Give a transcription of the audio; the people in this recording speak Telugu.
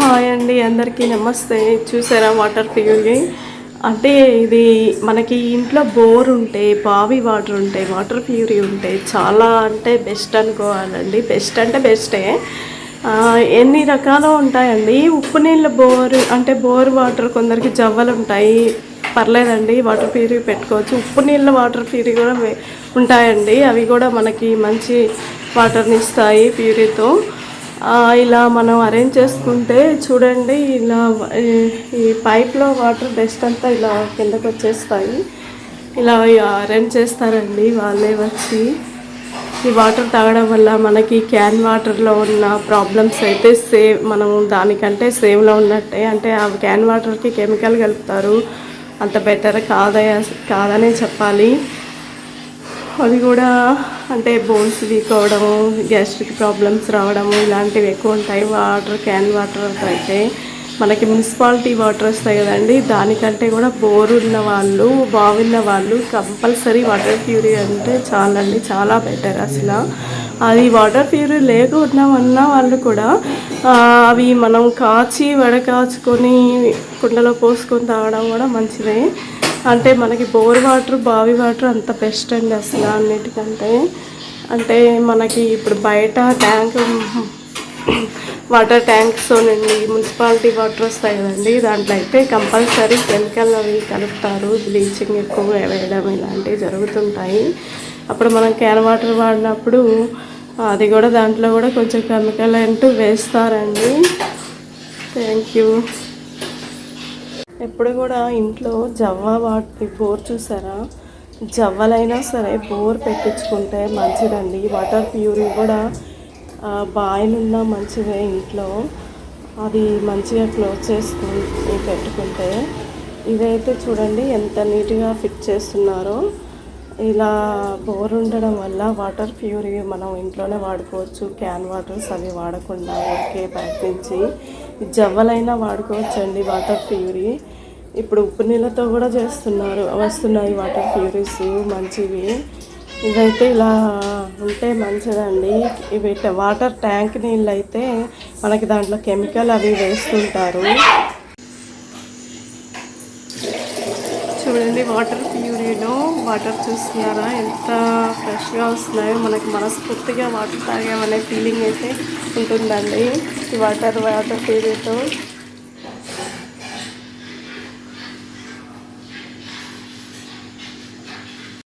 హాయ్ అండి, అందరికీ నమస్తే. చూసారా వాటర్ ప్యూరిఫై అంటే ఇది మనకి ఇంట్లో బోర్ ఉంటే, బావి వాటర్ ఉంటే, వాటర్ ప్యూరిఫై ఉంటే చాలా అంటే బెస్ట్ అనుకోవాలండి. బెస్ట్ అంటే బెస్టే. ఎన్ని రకాలు ఉంటాయండి. ఉప్పు నీళ్ళ బోర్ అంటే బోర్ వాటర్ కొందరికి జవ్వలు ఉంటాయి, పర్లేదండి, వాటర్ ప్యూరిఫై పెట్టుకోవచ్చు. ఉప్పు నీళ్ళ వాటర్ ప్యూరిఫై కూడా ఉంటాయండి, అవి కూడా మనకి మంచి వాటర్ని ఇస్తాయి ప్యూరితో. ఇలా మనం అరేంజ్ చేసుకుంటే చూడండి, ఇలా ఈ పైప్లో వాటర్ డస్ట్ అంతా ఇలా కిందకు వచ్చేస్తాయి. ఇలా అరేంజ్ చేస్తారండి వాళ్ళే వచ్చి. ఈ వాటర్ తాగడం వల్ల మనకి క్యాన్ వాటర్లో ఉన్న ప్రాబ్లమ్స్ అయితే మనం దానికంటే సేవ్లో ఉన్నట్టే. అంటే ఆ క్యాన్ వాటర్కి కెమికల్ కలుపుతారు, అంత బెటర్ కాదనే చెప్పాలి. అది కూడా అంటే బోన్స్ వీక్ అవ్వడము, గ్యాస్ట్రిక్ ప్రాబ్లమ్స్ రావడము ఇలాంటివి ఎక్కువ ఉంటాయి క్యాన్ వాటర్ అయితే. మనకి మున్సిపాలిటీ వాటర్ వస్తాయి కదండి, దానికంటే కూడా బోర్ ఉన్న వాళ్ళు, బాగున్న వాళ్ళు కంపల్సరీ వాటర్ ప్యూరిఫై అంటే చాలండి, చాలా బెటర్ అసలు. అది వాటర్ ప్యూరిఫై లేకున్నా వాళ్ళు కూడా అవి మనం వడకాచుకొని కుండలో పోసుకొని తాగడం కూడా మంచిదే. అంటే మనకి బోర్ వాటర్, బావి వాటర్ అంత బెస్ట్ అండి అసలు అన్నిటికంటే. అంటే మనకి ఇప్పుడు బయట వాటర్ ట్యాంక్స్ నుండి మున్సిపాలిటీ వాటర్ వస్తాయి కదండి, దాంట్లో అయితే కంపల్సరీ కెమికల్ అవి కలుపుతారు, బ్లీచింగ్ ఎక్కువ వేయడం ఇలాంటివి జరుగుతుంటాయి. అప్పుడు మనం క్యాన్ వాటర్ వాడినప్పుడు అది కూడా దాంట్లో కూడా కొంచెం కెమికల్ అంటూ వేస్తారండి. Thank you. ఎప్పుడు కూడా ఇంట్లో బోర్ చూసారా, జవ్వలైనా సరే బోర్ పెట్టించుకుంటే మంచిదండి. వాటర్ ప్యూరిఫై కూడా బాయిలున్నా మంచిదే ఇంట్లో, అది మంచిగా క్లోజ్ చేసుకుని పెట్టుకుంటే. ఇదైతే చూడండి ఎంత నీట్గా ఫిట్ చేస్తున్నారో. ఇలా బోర్ ఉండడం వల్ల వాటర్ ప్యూరిఫై మనం ఇంట్లోనే వాడుకోవచ్చు. క్యాన్ వాటర్స్ అవి వాడకుండా ఓకే బయట నుంచి జవ్వలైనా వాడుకోవచ్చండి వాటర్ ప్యూరిఫై. ఇప్పుడు ఉప్పు నీళ్ళతో కూడా వస్తున్నాయి వాటర్ ప్యూరిఫైస్ మంచివి. ఇవైతే ఇలా ఉంటే మంచిదండి. ఇవి వాటర్ ట్యాంక్ నీళ్ళు అయితే మనకి దాంట్లో కెమికల్ అవి వేస్తుంటారు. చూడండి వాటర్ ప్యూరిఫైలో వాటర్ చూస్తున్నారా ఎంత ఫ్రెష్గా వస్తున్నాయో. మనకి మనస్ఫూర్తిగా వాటర్ తాగామనే ఫీలింగ్ అయితే ఉంటుందండి ఈ వాటర్ ప్యూరిఫైతో.